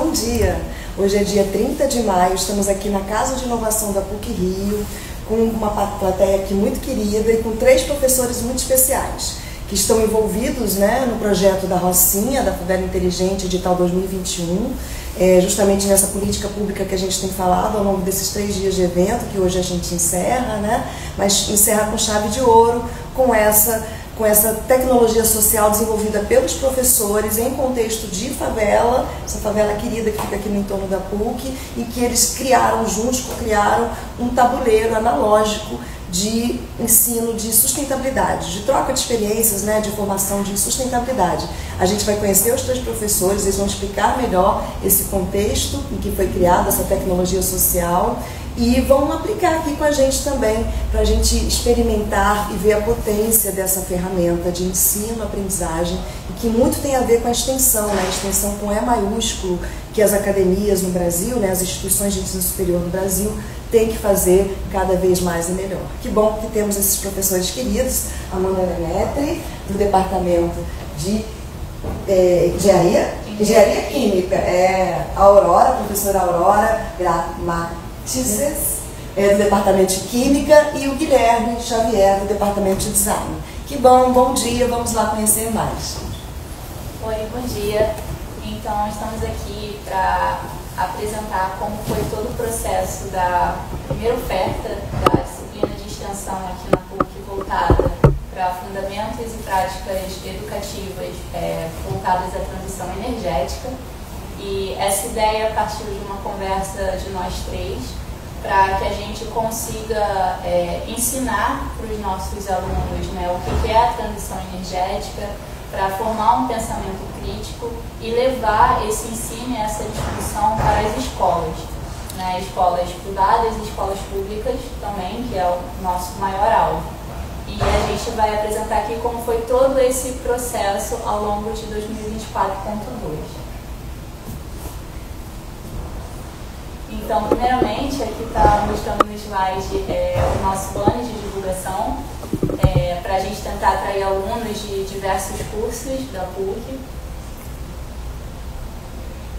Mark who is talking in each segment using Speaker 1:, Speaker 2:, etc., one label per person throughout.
Speaker 1: bom dia! Hoje é dia 30 de maio, estamos aqui na Casa de Inovação da PUC-Rio, com uma plateia aqui muito querida e com 3 professores muito especiais, que estão envolvidos, né, no projeto da Rocinha, da Favela Inteligente, edital 2021, justamente nessa política pública que a gente tem falado ao longo desses 3 dias de evento, que hoje a gente encerra, né, mas encerra com chave de ouro, com essa tecnologia social desenvolvida pelos professores em contexto de favela, essa favela querida que fica aqui no entorno da PUC, e que eles criaram juntos, criaram um tabuleiro analógico de ensino de sustentabilidade, de troca de experiências, né, de formação de sustentabilidade. A gente vai conhecer os 3 professores, eles vão explicar melhor esse contexto em que foi criada essa tecnologia social e vão aplicar aqui com a gente também, para a gente experimentar e ver a potência dessa ferramenta de ensino, aprendizagem, e que muito tem a ver com a extensão, né? A extensão com E maiúsculo, que as academias no Brasil, né, as instituições de ensino superior no Brasil, têm que fazer cada vez mais e melhor. Que bom que temos esses professores queridos, Amanda Lemetri, do Departamento de Engenharia Química, a Aurora, professora Aurora Gramatizes, do Departamento de Química, e o Guilherme Xavier, do Departamento de Design. Que bom dia, vamos lá conhecer mais.
Speaker 2: Oi, bom dia. Então, estamos aqui para apresentar como foi todo o processo da primeira oferta da disciplina de extensão aqui na PUC, voltada para fundamentos e práticas educativas voltadas à transição energética. E essa ideia partiu de uma conversa de nós 3, para que a gente consiga ensinar para os nossos alunos, né, o que é a transição energética, para formar um pensamento crítico e levar esse ensino e essa discussão para as escolas, né, escolas privadas e escolas públicas também, que é o nosso maior alvo. E a gente vai apresentar aqui como foi todo esse processo ao longo de 2024.2. Então, primeiramente, aqui está mostrando no slide o nosso banner de divulgação, para a gente tentar atrair alunos de diversos cursos da PUC.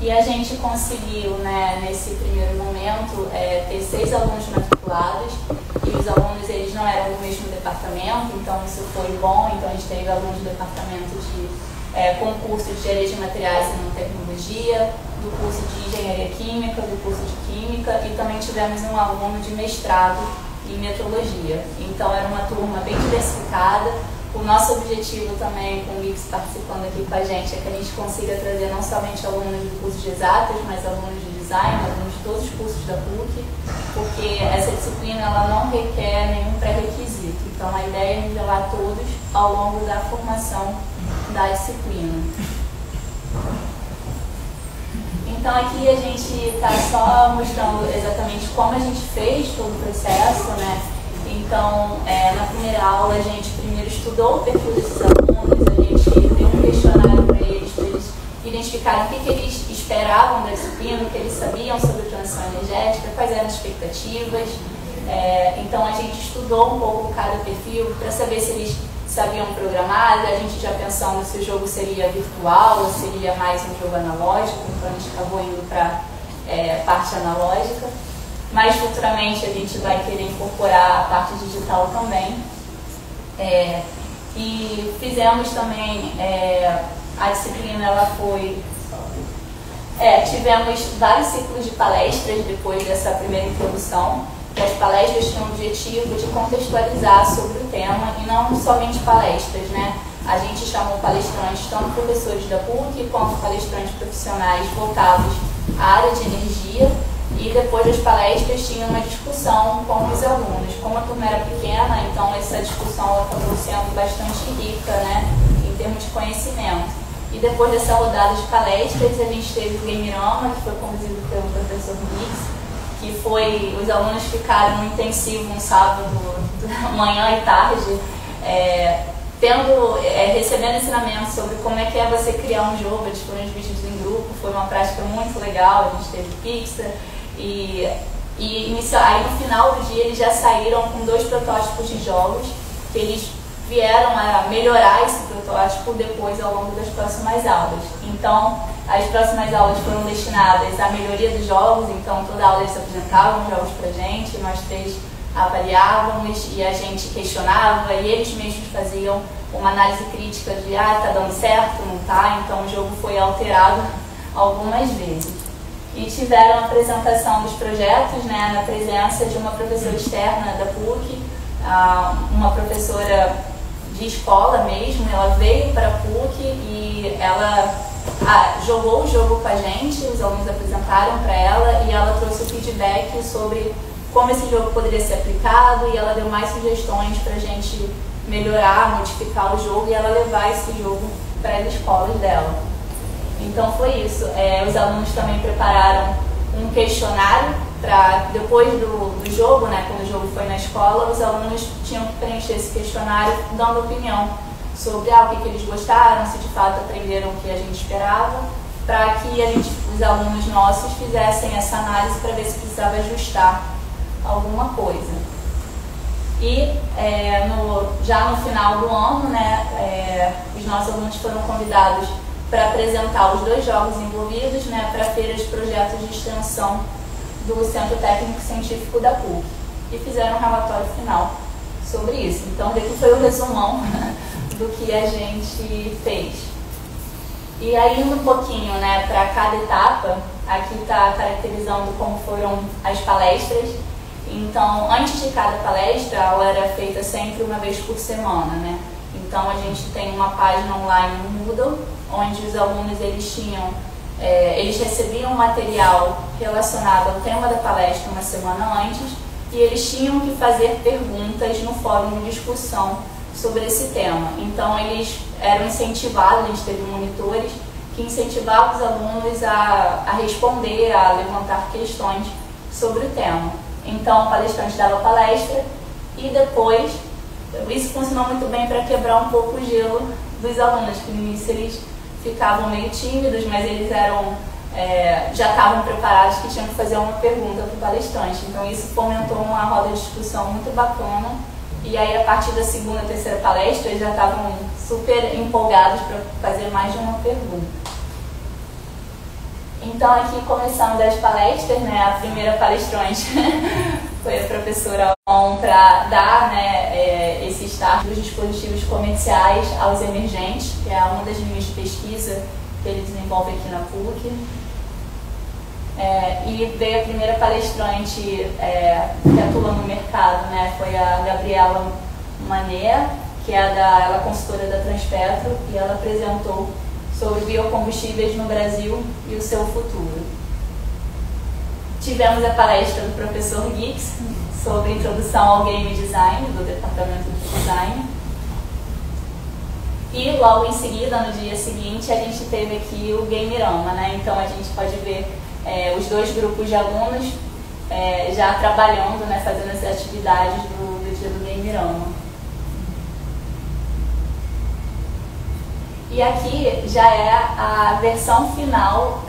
Speaker 2: E a gente conseguiu, né, nesse primeiro momento, ter 6 alunos matriculados, e os alunos eles não eram do mesmo departamento, então isso foi bom. Então a gente teve alunos do departamento de concurso de Engenharia de Materiais e Nanotecnologia, do curso de Engenharia Química, do curso de Química, e também tivemos um aluno de mestrado em Metrologia. Então era uma turma bem diversificada. O nosso objetivo também, com o Ix participando aqui com a gente, é que a gente consiga trazer não somente alunos do curso de Exatas, mas alunos de Design, alunos de todos os cursos da PUC, porque essa disciplina ela não requer nenhum pré-requisito. Então a ideia é nivelar todos ao longo da formação da disciplina. Então aqui a gente está só mostrando exatamente como a gente fez todo o processo, né? Então, na primeira aula a gente primeiro estudou o perfil desses alunos, a gente deu um questionário para eles identificarem o que eles esperavam da disciplina, o que eles sabiam sobre transição energética, quais eram as expectativas. Então a gente estudou um pouco cada perfil para saber se eles sabiam programar. A gente já pensando se o jogo seria virtual ou seria mais um jogo analógico, então a gente acabou indo para parte analógica. Mas futuramente a gente vai querer incorporar a parte digital também. E fizemos também, a disciplina ela foi... tivemos vários ciclos de palestras depois dessa primeira introdução. As palestras tinham o objetivo de contextualizar sobre o tema e não somente palestras, né? A gente chamou palestrantes, tanto professores da PUC quanto palestrantes profissionais voltados à área de energia, e depois das palestras tinha uma discussão com os alunos. Como a turma era pequena, então essa discussão ela acabou sendo bastante rica, né, em termos de conhecimento. E depois dessa rodada de palestras, a gente teve o Gamerama, que foi conduzido pelo professor Mix, que foi, os alunos ficaram no intensivo um sábado, manhã e tarde, recebendo ensinamento sobre como é que é você criar um jogo, eles foram divididos em grupo. Foi uma prática muito legal, a gente teve Pixar, e aí no final do dia eles já saíram com 2 protótipos de jogos, que eles vieram a melhorar esse protótipo depois ao longo das próximas aulas. Então, as próximas aulas foram destinadas à melhoria dos jogos, então toda aula eles apresentavam jogos pra gente, nós três avaliávamos e a gente questionava e eles mesmos faziam uma análise crítica de tá dando certo, não tá, então o jogo foi alterado algumas vezes. E tiveram a apresentação dos projetos, né, na presença de uma professora externa da PUC, uma professora de escola mesmo, ela veio para a PUC e ela jogou o jogo com a gente, os alunos apresentaram para ela e ela trouxe o feedback sobre como esse jogo poderia ser aplicado e ela deu mais sugestões para a gente melhorar, modificar o jogo e ela levar esse jogo para as escolas dela. Então foi isso. Os alunos também prepararam um questionário para, depois do jogo, né, quando o jogo foi na escola, os alunos tinham que preencher esse questionário dando opinião sobre o que eles gostaram, se de fato aprenderam o que a gente esperava, para que os alunos nossos fizessem essa análise para ver se precisava ajustar alguma coisa. E já no final do ano, né, os nossos alunos foram convidados para apresentar os 2 jogos envolvidos, né, para a feira de projetos de extensão do Centro Técnico Científico da PUC. E fizeram um relatório final sobre isso. Então, daqui foi o resumão do que a gente fez. E aí, indo um pouquinho, né, para cada etapa, aqui está caracterizando como foram as palestras. Então, antes de cada palestra, a aula era feita sempre uma vez por semana, né? Então, a gente tem uma página online no Moodle, onde os alunos eles recebiam material relacionado ao tema da palestra uma semana antes e eles tinham que fazer perguntas no fórum de discussão sobre esse tema. Então, eles eram incentivados, a gente teve monitores que incentivavam os alunos a responder, a levantar questões sobre o tema. Então, o palestrante dava palestra e depois, isso funcionou muito bem para quebrar um pouco o gelo dos alunos, que no início eles ficavam meio tímidos, mas eles já estavam preparados que tinham que fazer uma pergunta para o palestrante. Então, isso fomentou uma roda de discussão muito bacana. E aí, a partir da segunda e terceira palestra, eles já estavam super empolgados para fazer mais de uma pergunta. Então, aqui começando as palestras, né, a primeira palestrante foi a professora para dar, né, esse start dos dispositivos comerciais aos emergentes, que é uma das linhas de pesquisa que ele desenvolve aqui na PUC. E veio a primeira palestrante que atua no mercado, né, foi a Gabriela Mané, que ela é consultora da Transpetro, e ela apresentou sobre biocombustíveis no Brasil e o seu futuro. Tivemos a palestra do professor Gix sobre introdução ao game design, do departamento de design. E logo em seguida, no dia seguinte, a gente teve aqui o Gamerama, né? Então a gente pode ver os 2 grupos de alunos já trabalhando, né, fazendo as atividades do dia do Gamerama. E aqui já é a versão final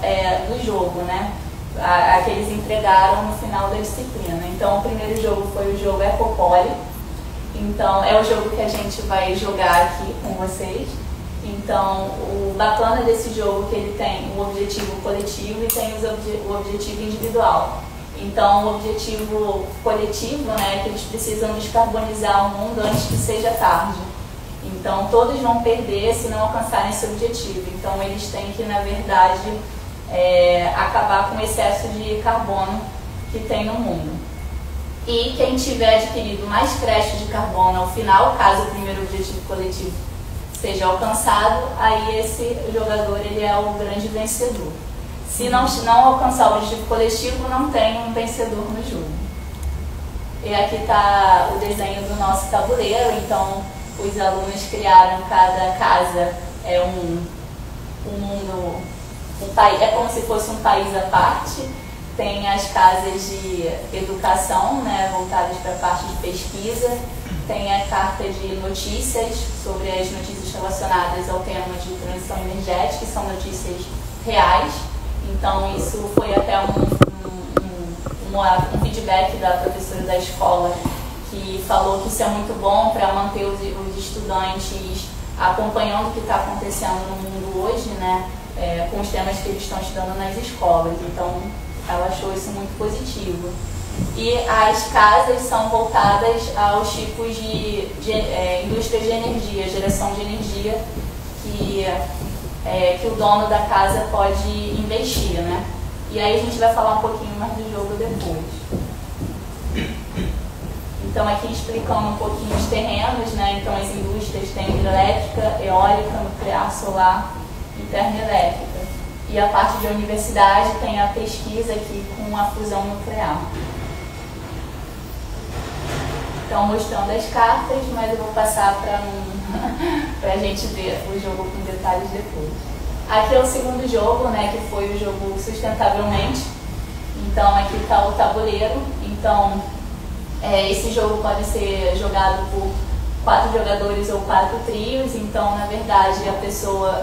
Speaker 2: do jogo, né? A que eles entregaram no final da disciplina. Então, o primeiro jogo foi o jogo Ecopoly. Então, é o jogo que a gente vai jogar aqui com vocês. Então, o bacana desse jogo é que ele tem o objetivo coletivo e tem o objetivo individual. Então, o objetivo coletivo, né, é que eles precisam descarbonizar o mundo antes que seja tarde. Então, todos vão perder se não alcançarem esse objetivo. Então, eles têm que, na verdade, acabar com o excesso de carbono que tem no mundo. E quem tiver adquirido mais crédito de carbono ao final, caso o primeiro objetivo coletivo seja alcançado, aí esse jogador ele é o grande vencedor. Se não alcançar o objetivo coletivo, não tem um vencedor no jogo. E aqui está o desenho do nosso tabuleiro. Então, os alunos criaram, cada casa um mundo, é como se fosse um país à parte. Tem as casas de educação, né, voltadas para a parte de pesquisa. Tem a carta de notícias, sobre as notícias relacionadas ao tema de transição energética, que são notícias reais. Então, isso foi até um feedback da professora da escola, que falou que isso é muito bom para manter os estudantes acompanhando o que está acontecendo no mundo hoje, né? com os temas que eles estão estudando nas escolas. Então, ela achou isso muito positivo. E as casas são voltadas aos tipos de indústrias de energia, geração de energia, que o dono da casa pode investir, né? E aí a gente vai falar um pouquinho mais do jogo depois. Então, aqui explicando um pouquinho os terrenos, né? Então, as indústrias têm hidrelétrica, eólica, nuclear, solar e termoelétrica. E a parte de universidade tem a pesquisa aqui com a fusão nuclear. Então, mostrando as cartas, mas eu vou passar para a gente ver o jogo com detalhes depois. Aqui é o segundo jogo, né, que foi o jogo Sustentavelmente. Então, aqui está o tabuleiro. Então, esse jogo pode ser jogado por 4 jogadores ou 4 trios. Então, na verdade,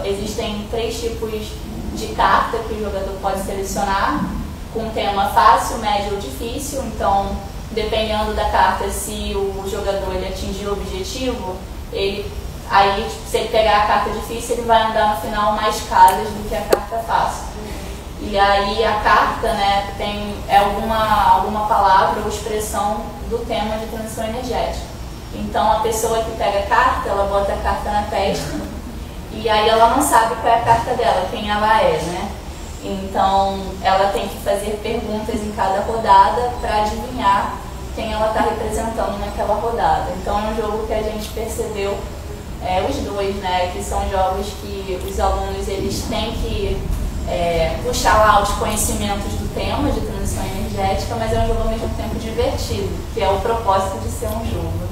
Speaker 2: existem 3 tipos de carta que o jogador pode selecionar, com tema fácil, médio ou difícil. Então, dependendo da carta, se o jogador atingir o objetivo, se ele pegar a carta difícil, ele vai andar no final mais casas do que a carta fácil. E aí a carta, né, tem alguma palavra ou expressão do tema de transição energética. Então a pessoa que pega a carta, ela bota a carta na testa e aí ela não sabe qual é a carta dela, quem ela é, né? Então ela tem que fazer perguntas em cada rodada para adivinhar quem ela está representando naquela rodada. Então é um jogo que a gente percebeu, os dois, né, que são jogos que os alunos eles têm que puxar lá os conhecimentos do tema de transição energética, mas é um jogo ao mesmo tempo divertido, que é o propósito de ser um jogo, né?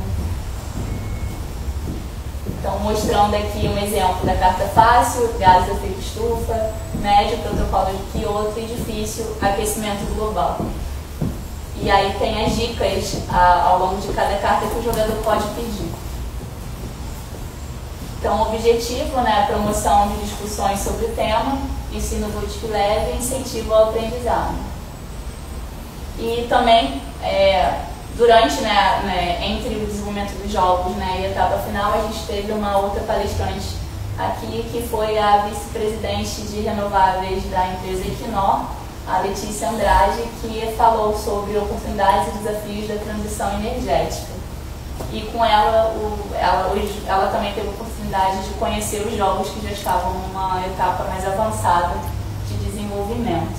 Speaker 2: Então, mostrando aqui um exemplo da carta fácil, gás, efeito estufa, médio, protocolo de Kyoto e difícil, aquecimento global. E aí tem as dicas ao longo de cada carta que o jogador pode pedir. Então, o objetivo, né, a promoção de discussões sobre o tema, ensino lúdico leve e incentivo ao aprendizado. E também, durante, entre o desenvolvimento dos jogos, né, e a etapa final, a gente teve uma outra palestrante aqui, que foi a vice-presidente de renováveis da empresa Equinor, a Letícia Andrade, que falou sobre oportunidades e desafios da transição energética. E com ela também teve a oportunidade de conhecer os jogos que já estavam numa etapa mais avançada de desenvolvimento.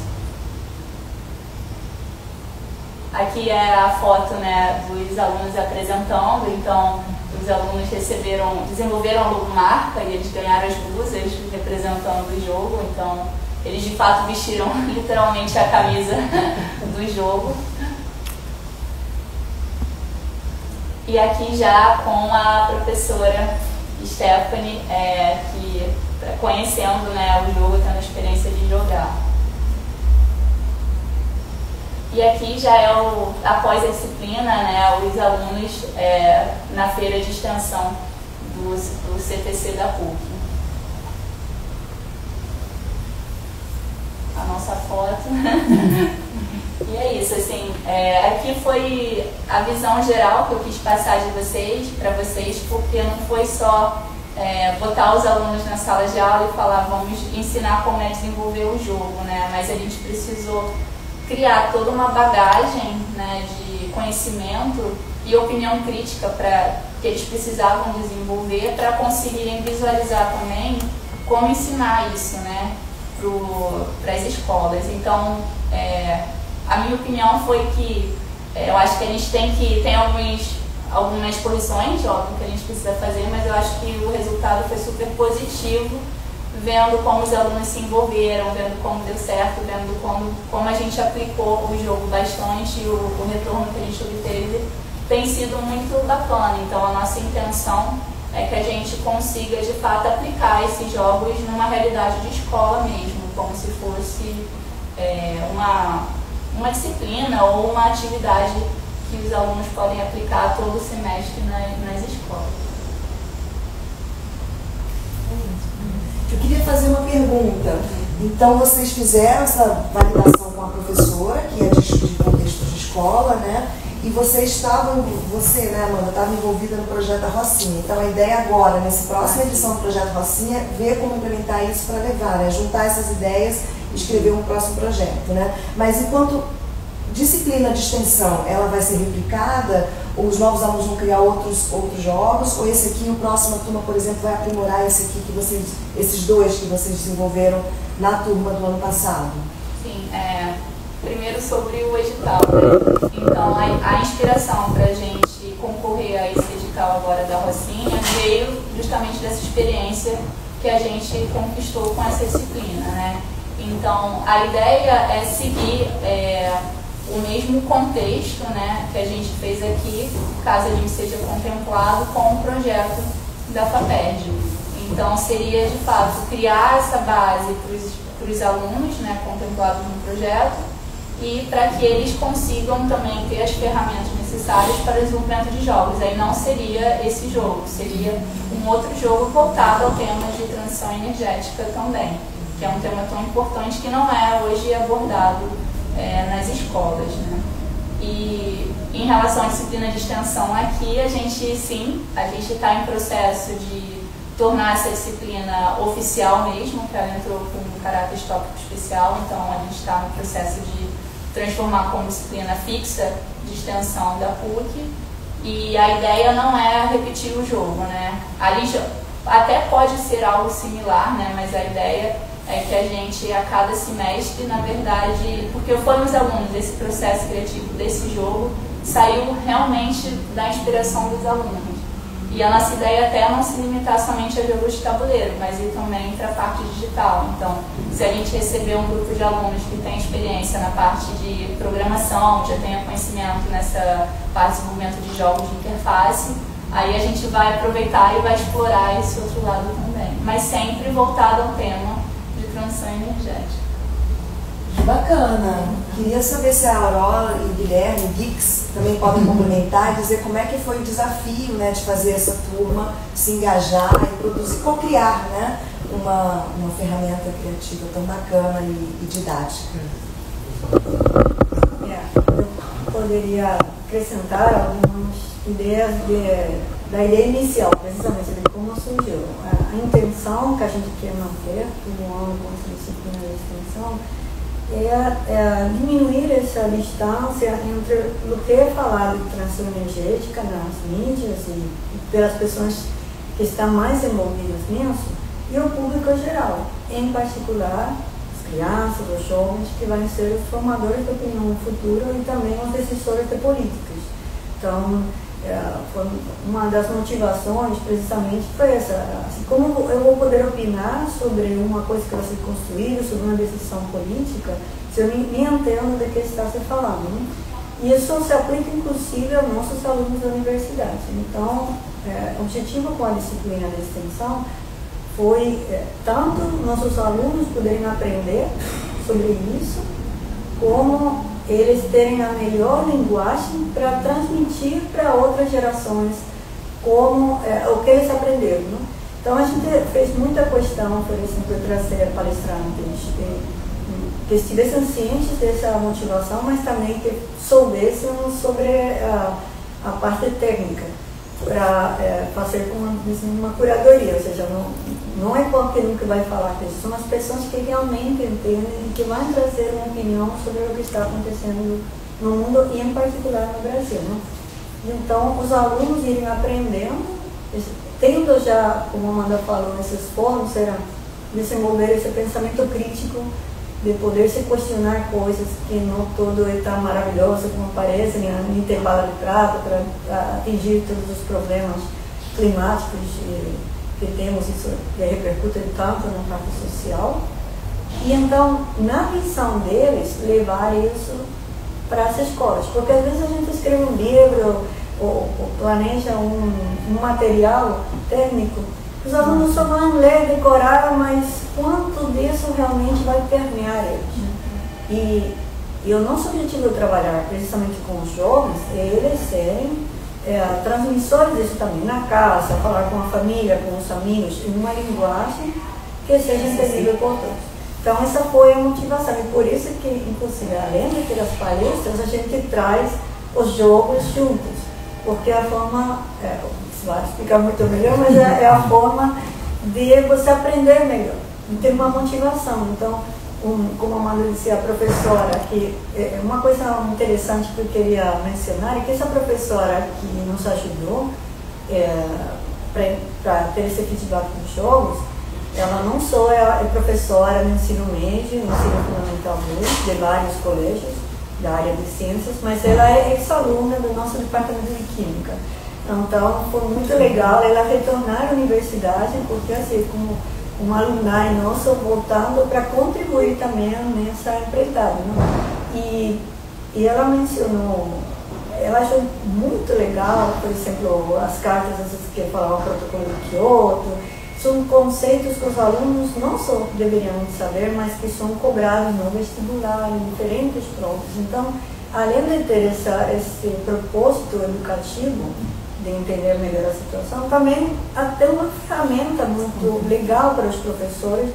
Speaker 2: Aqui é a foto, né, dos alunos apresentando. Então, os alunos desenvolveram a logomarca e eles ganharam as blusas representando o jogo. Então, eles de fato vestiram literalmente a camisa do jogo. E aqui já com a professora Stephanie, que conhecendo, né, o jogo, tendo a experiência de jogar. E aqui já é após a disciplina, né, os alunos na feira de extensão do CTC da PUC. A nossa foto. E é isso, assim, aqui foi a visão geral que eu quis passar para vocês, porque não foi só botar os alunos na sala de aula e falar, vamos ensinar como desenvolver o jogo, né? Mas a gente precisou criar toda uma bagagem, né, de conhecimento e opinião crítica que eles precisavam desenvolver para conseguirem visualizar também como ensinar isso, né, para as escolas. Então, a minha opinião foi que eu acho que a gente tem algumas correções, óbvio, que a gente precisa fazer, mas eu acho que o resultado foi super positivo, vendo como os alunos se envolveram, vendo como deu certo, vendo como a gente aplicou o jogo bastante e o retorno que a gente obteve tem sido muito bacana. Então, a nossa intenção é que a gente consiga, de fato, aplicar esses jogos numa realidade de escola mesmo, como se fosse uma disciplina ou uma atividade que os alunos podem aplicar todo o semestre nas escolas.
Speaker 1: Eu queria fazer uma pergunta. Então, vocês fizeram essa validação com a professora, que é de contexto de escola, né? E você, né, Amanda, estava envolvida no projeto da Rocinha. Então a ideia agora, nessa próxima edição do projeto Rocinha, é ver como implementar isso para levar, né, juntar essas ideias e escrever um próximo projeto, né? Mas enquanto disciplina de extensão, ela vai ser replicada, os novos alunos vão criar outros jogos, ou esse aqui, o próximo turma, por exemplo, vai aprimorar esse aqui esses dois que vocês desenvolveram na turma do ano passado?
Speaker 2: Sim, primeiro sobre o edital, né? Então a inspiração para a gente concorrer a esse edital agora da Rocinha veio justamente dessa experiência que a gente conquistou com essa disciplina, né? Então a ideia é seguir o mesmo contexto, né, que a gente fez aqui, caso a gente seja contemplado com o projeto da FAPERJ. Então seria de fato criar essa base para os alunos, né, contemplados no projeto, e para que eles consigam também ter as ferramentas necessárias para o desenvolvimento de jogos. Aí não seria esse jogo, seria um outro jogo voltado ao tema de transição energética também, que é um tema tão importante que não é hoje abordado nas escolas, né? E em relação à disciplina de extensão aqui, a gente está em processo de tornar essa disciplina oficial mesmo, que ela entrou com um caráter tópico especial, então a gente está no processo de transformar como disciplina fixa de extensão da PUC, e a ideia não é repetir o jogo, né? Ali até pode ser algo similar, né? Mas a ideia é que a gente, a cada semestre, na verdade, porque foram os alunos, esse processo criativo desse jogo saiu realmente da inspiração dos alunos. E a nossa ideia até é não se limitar somente a jogos de tabuleiro, mas ir também para a parte digital. Então, se a gente receber um grupo de alunos que tem experiência na parte de programação, já tenha conhecimento nessa parte de desenvolvimento de jogos de interface, aí a gente vai aproveitar e vai explorar esse outro lado também, mas sempre voltado ao tema de transição energética.
Speaker 1: Bacana! Queria saber se a Aurora e o Guilherme, Geeks, também podem complementar e dizer como é que foi o desafio, né, de fazer essa turma se engajar e produzir, co-criar, né, uma ferramenta criativa tão bacana e didática.
Speaker 3: Eu poderia acrescentar algumas ideias da ideia inicial, precisamente de como surgiu. A intenção que a gente quer manter todo ano com essa disciplina de extensão é diminuir essa distância entre o que é falado de transição energética nas mídias e pelas pessoas que estão mais envolvidas nisso e o público geral, em particular as crianças, os jovens, que vão ser os formadores de opinião no futuro e também os decisores de políticas. Então, uma das motivações precisamente foi essa, assim, como eu vou poder opinar sobre uma coisa que vai ser construída, sobre uma decisão política, se eu nem entendo do que está se falando, né? E isso se aplica inclusive aos nossos alunos da universidade. Então, o objetivo com a disciplina de extensão foi tanto nossos alunos poderem aprender sobre isso, como eles terem a melhor linguagem para transmitir para outras gerações como o que eles aprenderam, né? Então a gente fez muita questão, por exemplo, de trazer palestrantes que estivessem cientes dessa motivação, mas também que soubessem sobre a parte técnica, para fazer uma curadoria, ou seja, não é qualquer um que vai falar disso, são as pessoas que realmente entendem e que vão trazer uma opinião sobre o que está acontecendo no mundo e em particular no Brasil, né? Então, os alunos irem aprendendo, tendo já, como a Amanda falou, nesses fóruns, será desenvolver esse pensamento crítico de poder se questionar coisas que não tudo é tão maravilhoso como parece, nem tem bala de prata para atingir todos os problemas climáticos que temos, isso que repercute tanto na parte social. E então, na visão deles, levar isso para as escolas, porque às vezes a gente escreve um livro ou planeja um material técnico, os alunos só vão ler, decorar, mas quanto disso realmente vai permear eles? E o nosso objetivo de trabalhar precisamente com os jovens é eles serem transmissores disso também na casa, falar com a família, com os amigos, em uma linguagem que seja entendível por todos. Então essa foi a motivação e por isso que, inclusive, além de ter as palestras, a gente traz os jogos juntos, porque a forma, você vai explicar muito melhor, mas é a forma de você aprender melhor, de ter uma motivação. Então, como a Amanda disse, a professora, que uma coisa interessante que eu queria mencionar é que essa professora que nos ajudou para ter esse feedback nos jogos, ela não só é professora no ensino médio, no ensino fundamental 2, de vários colégios da área de ciências, mas ela é ex-aluna do nosso departamento de química. Então, foi muito legal ela retornar à universidade, porque assim, como uma aluna nossa voltando para contribuir também nessa empreitada, né? E ela mencionou, ela achou muito legal, por exemplo, as cartas que falavam o protocolo de Kyoto, são conceitos que os alunos não só deveriam saber, mas que são cobrados no vestibular, em diferentes provas. Então, além de ter esse propósito educativo, de entender melhor a situação, também até uma ferramenta muito legal para os professores,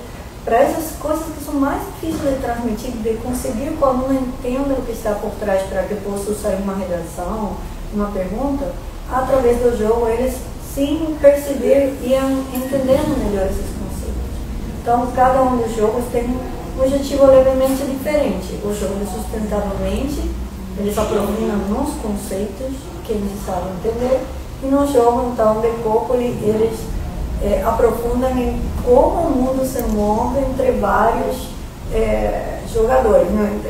Speaker 3: para essas coisas que são mais difíceis de transmitir, de conseguir que o aluno entenda o que está por trás para que possa usar em uma redação, uma pergunta, através do jogo eles sim perceber e entendendo melhor esses conceitos. Então, cada um dos jogos tem um objetivo levemente diferente. O jogo de sustentabilidade, eles aprofundam nos conceitos que eles sabem entender, e no jogo, então, de Coopoli, eles aprofundam em como o mundo se move entre vários jogadores, né?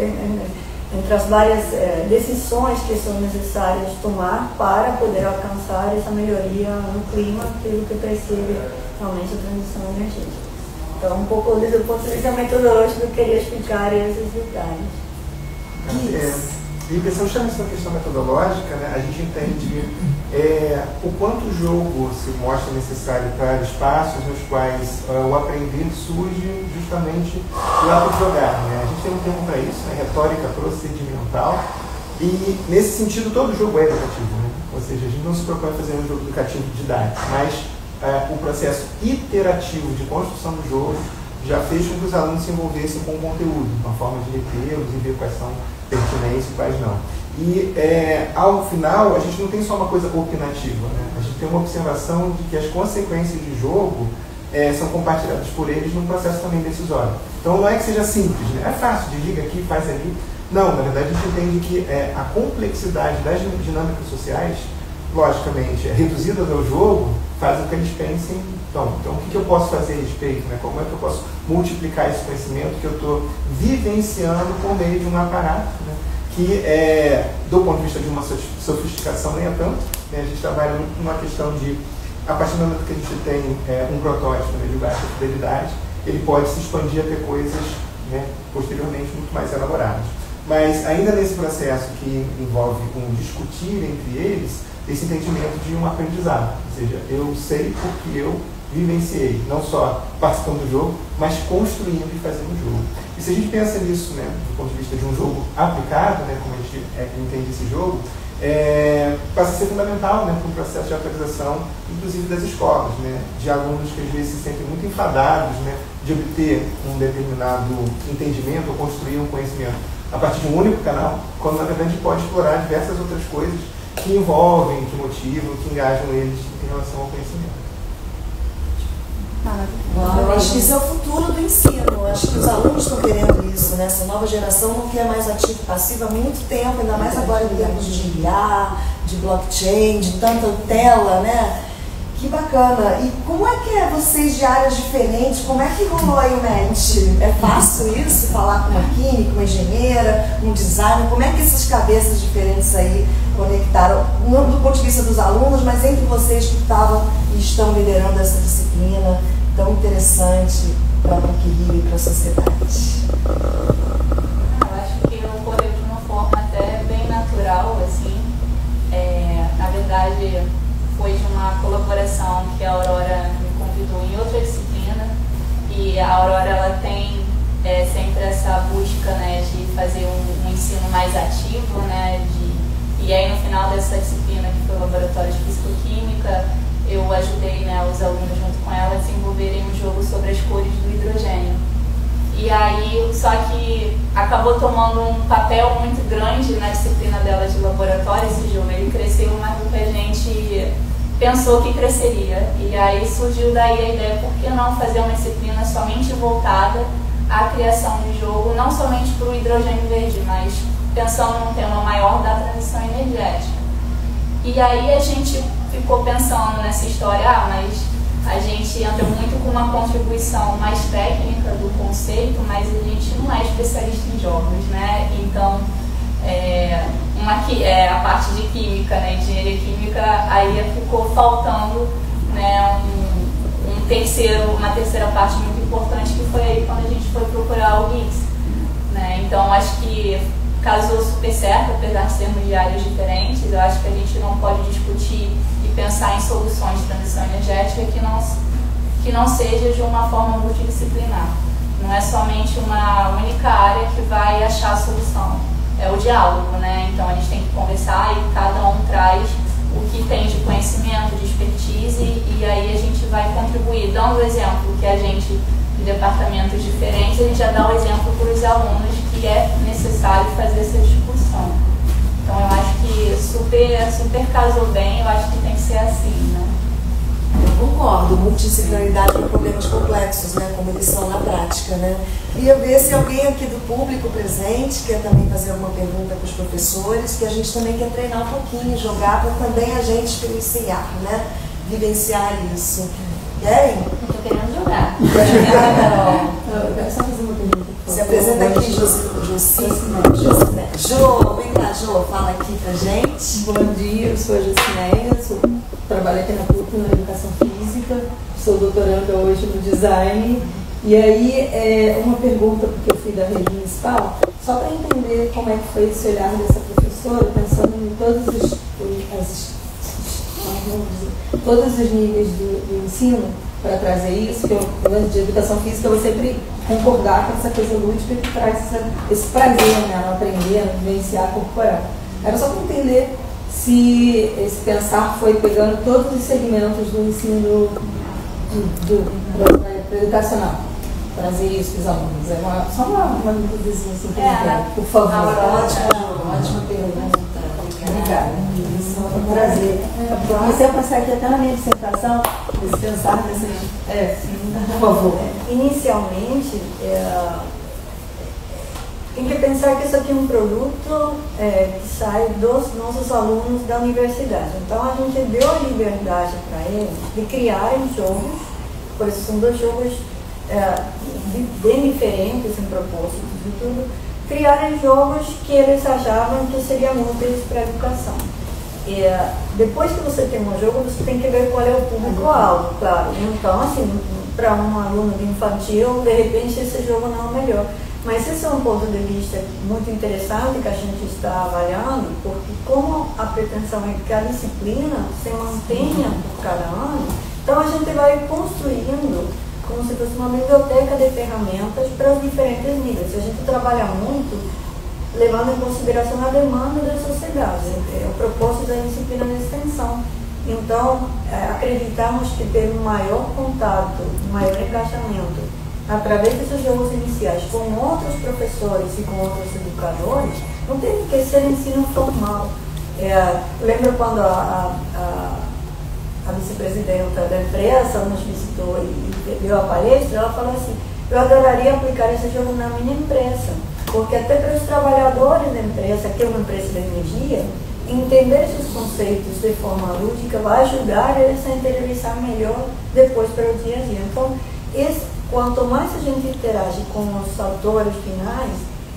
Speaker 3: Entre as várias decisões que são necessárias tomar para poder alcançar essa melhoria no clima, pelo que percebe realmente a transição energética. Então, um pouco desde o ponto de vista metodológico, eu queria explicar esses detalhes.
Speaker 4: E pensando justamente nessa questão metodológica, né, a gente entende o quanto o jogo se mostra necessário para espaços nos quais o aprender surge justamente lá para jogar. Né? A gente tem um termo para isso, né, retórica procedimental, e nesse sentido todo jogo é educativo. Né? Ou seja, a gente não se propõe a fazer um jogo educativo didático, mas o processo iterativo de construção do jogo já fez com que os alunos se envolvessem com o conteúdo, uma forma de retê-los e ver quais são pertinentes e quais não. E ao final, a gente não tem só uma coisa opinativa, né? A gente tem uma observação de que as consequências de jogo são compartilhadas por eles num processo também decisório. Então não é que seja simples, né? É fácil, desliga aqui, faz ali. Não, na verdade a gente entende que a complexidade das dinâmicas sociais, logicamente, reduzidas ao jogo, faz com que eles pensem, então o que eu posso fazer a respeito, né? Como é que eu posso multiplicar esse conhecimento que eu estou vivenciando por meio de um aparato, né? Que, do ponto de vista de uma sofisticação, nem é tanto, né? A gente trabalha muito com uma questão de, a partir do momento que a gente tem um protótipo, né, de baixa fidelidade, ele pode se expandir a ter coisas, né, posteriormente muito mais elaboradas. Mas ainda nesse processo que envolve um discutir entre eles, esse entendimento de um aprendizado, ou seja, eu sei porque eu vivenciei, não só participando do jogo, mas construindo e fazendo o jogo. E se a gente pensa nisso, né, do ponto de vista de um jogo aplicado, né, como a gente entende esse jogo, passa a ser fundamental, né, para o processo de atualização, inclusive das escolas, né, de alunos que às vezes se sentem muito enfadados, né, de obter um determinado entendimento ou construir um conhecimento a partir de um único canal, quando na verdade pode explorar diversas outras coisas que envolvem, que motivam, que engajam eles em relação ao conhecimento.
Speaker 1: Eu acho que isso é o futuro do ensino. Eu acho que os alunos estão querendo isso, né? Essa nova geração não quer mais ativo e passivo há muito tempo, ainda mais agora em termos de IA, de blockchain, de tanta tela, né? Que bacana. E como é que é vocês de áreas diferentes? Como é que rolou aí o match? É fácil isso? Falar com uma química, uma engenheira, um designer? Como é que essas cabeças diferentes aí conectaram? Não do ponto de vista dos alunos, mas entre vocês que estavam e estão liderando essa disciplina tão interessante para a PUC-Rio e para a sociedade.
Speaker 2: Eu acho que ocorreu de uma forma até bem natural, assim. Na verdade, foi de uma colaboração que a Aurora me convidou em outra disciplina, e a Aurora ela tem sempre essa busca, né, de fazer um ensino mais ativo, né, e aí no final dessa disciplina, que foi o Laboratório de Físico-Química, eu ajudei, né, os alunos junto com ela a desenvolverem um jogo sobre as cores do hidrogênio. E aí, só que acabou tomando um papel muito grande na disciplina dela de laboratório esse jogo. Ele cresceu mais do que a gente pensou que cresceria. E aí surgiu daí a ideia, por que não fazer uma disciplina somente voltada à criação de jogo, não somente para o hidrogênio verde, mas pensando num tema maior da transição energética. E aí a gente ficou pensando nessa história, mas a gente entra muito com uma contribuição mais técnica do conceito, mas a gente não é especialista em jogos, né? Então, a parte de química, né? Engenharia química, aí ficou faltando, né, uma terceira parte muito importante, que foi aí quando a gente foi procurar o GIGS, né? Então, acho que casou super certo, apesar de sermos de áreas diferentes. Eu acho que a gente não pode discutir e pensar em soluções de transição energética que não seja de uma forma multidisciplinar. Não é somente uma única área que vai achar a solução. É o diálogo, né? Então a gente tem que conversar e cada um traz o que tem de conhecimento, de expertise, e aí a gente vai contribuir, dando o exemplo que a gente, de departamentos diferentes, a gente já dá o exemplo para os alunos que é necessário fazer essa discussão. Então eu acho que super casou bem, eu acho que tem que ser assim, né?
Speaker 1: Eu concordo, multidisciplinaridade para problemas complexos, né, como eles são na prática, né? Queria ver se alguém aqui do público presente quer também fazer alguma pergunta para os professores, que a gente também quer treinar um pouquinho, jogar, para também a gente experienciar, né? Vivenciar isso. Querem?
Speaker 2: Eu tô querendo jogar.
Speaker 1: Quer jogar, Carol?
Speaker 3: Eu quero só fazer uma pergunta.
Speaker 1: Se apresenta aqui, Josiné. Jô, vem cá, Jô, fala aqui pra gente.
Speaker 5: Bom dia, eu sou a Jocineia, trabalho aqui na PUC na Educação Física, sou doutoranda hoje no Design. E aí, uma pergunta, porque eu fui da rede municipal, só para entender como é que foi esse olhar dessa professora, pensando em todos os níveis do ensino, para trazer isso, que eu, de educação física, eu vou sempre concordar com essa coisa lúdica que traz esse prazer, né, no aprender, no vivenciar corporal. Era só para entender se esse pensar foi pegando todos os segmentos do ensino educacional, trazer isso para os alunos. Só uma dúvidazinha assim, por favor.
Speaker 1: Ótima pergunta.
Speaker 5: Obrigada. Isso é um prazer. Eu comecei a passar aqui até na minha dissertação, esse pensar nesse. Por favor.
Speaker 3: Inicialmente, tem que pensar que isso aqui é um produto que sai dos nossos alunos da universidade. Então a gente deu a liberdade para eles de criarem jogos, pois são dois jogos bem diferentes em propósitos e tudo, criarem jogos que eles achavam que seriam úteis para a educação. Depois que você tem um jogo, você tem que ver qual é o público-alvo, claro. Então, assim, para um aluno de infantil, de repente esse jogo não é o melhor. Mas esse é um ponto de vista muito interessante que a gente está avaliando, porque como a pretensão é que a disciplina se mantenha por cada ano, então a gente vai construindo como se fosse uma biblioteca de ferramentas para os diferentes níveis. A gente trabalha muito levando em consideração a demanda da sociedade, o propósito da disciplina de extensão. Então, acreditamos que ter um maior contato, um maior engajamento, através desses jogos iniciais, com outros professores e com outros educadores, não tem que ser ensino formal. Lembro quando a vice-presidenta da empresa nos visitou e deu a palestra, ela falou assim: eu adoraria aplicar esse jogo na minha empresa, porque até para os trabalhadores da empresa, que é uma empresa de energia, entender esses conceitos de forma lúdica vai ajudar eles a interiorizar melhor depois para o dia a dia. Então, quanto mais a gente interage com os autores finais,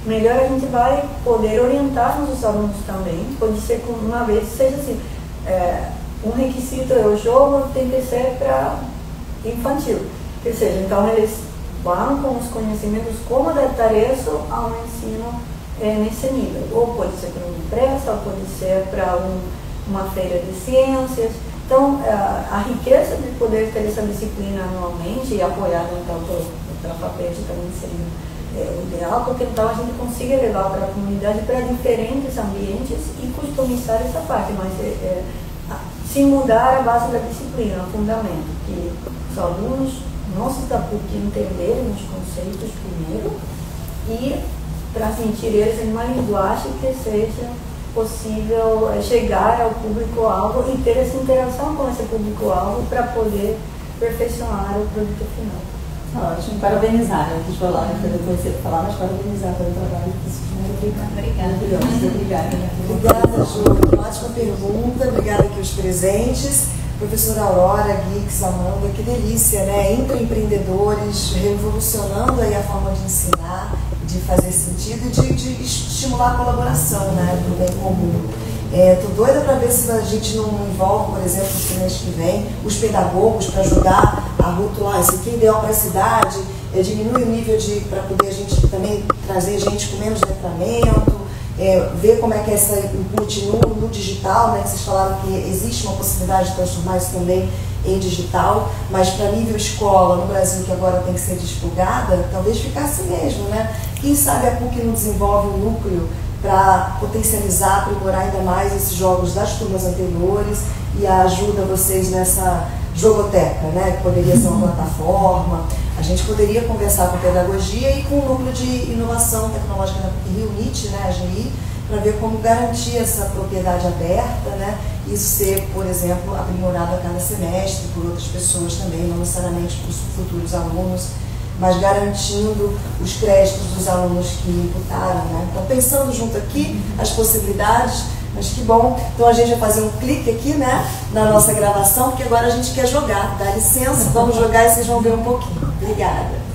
Speaker 3: melhor a gente vai poder orientar nossos alunos também. Pode ser que uma vez seja assim, um requisito o jogo tem que ser para infantil. Ou seja, então eles vão com os conhecimentos como adaptar isso ao ensino nesse nível. Ou pode ser para uma empresa, ou pode ser para uma feira de ciências. Então, a riqueza de poder ter essa disciplina anualmente e apoiada então pela FAPESP também seria o ideal, porque então a gente consiga levar para a comunidade, para diferentes ambientes e customizar essa parte, mas se mudar a base da disciplina, o fundamento, que os alunos alunos da PUC entenderem os conceitos primeiro e transmitir eles em uma linguagem que seja possível chegar ao público-alvo e ter essa interação com esse público-alvo para poder perfeccionar o produto final.
Speaker 5: Ótimo, parabenizar, né? Quis falar, depois você falar, mas parabenizar pelo trabalho que isso foi
Speaker 2: Obrigada.
Speaker 1: Obrigada, Ju. Uma ótima pergunta. Obrigada aqui aos presentes. Professora Aurora, Guix, Amanda, que delícia, né? Empreendedores, revolucionando aí a forma de ensinar, de fazer sentido e de estimular a colaboração, né? Para o bem comum. Tô doida para ver se a gente não envolve, por exemplo, no semestre que vem, os pedagogos para ajudar a rotular isso aqui é ideal para a cidade, diminui o nível para poder a gente também trazer gente com menos letramento, ver como é que é essa input no digital, né? Que vocês falaram que existe uma possibilidade de transformar isso também em digital, mas para nível escola no Brasil, que agora tem que ser divulgada, talvez ficasse mesmo, né? Quem sabe a PUC não desenvolve um núcleo para potencializar, aprimorar ainda mais esses jogos das turmas anteriores e ajuda vocês nessa jogoteca, né? Que poderia ser uma plataforma. A gente poderia conversar com pedagogia e com o núcleo de inovação tecnológica da PUC Rio, NIT, né, a GI, para ver como garantir essa propriedade aberta, né? Isso ser, por exemplo, aprimorado a cada semestre por outras pessoas também, não necessariamente por futuros alunos, mas garantindo os créditos dos alunos que imputaram, né? Então, pensando junto aqui as possibilidades, mas que bom. Então, a gente vai fazer um clique aqui, né, na nossa gravação, porque agora a gente quer jogar. Dá licença, vamos jogar e vocês vão ver um pouquinho. Obrigada.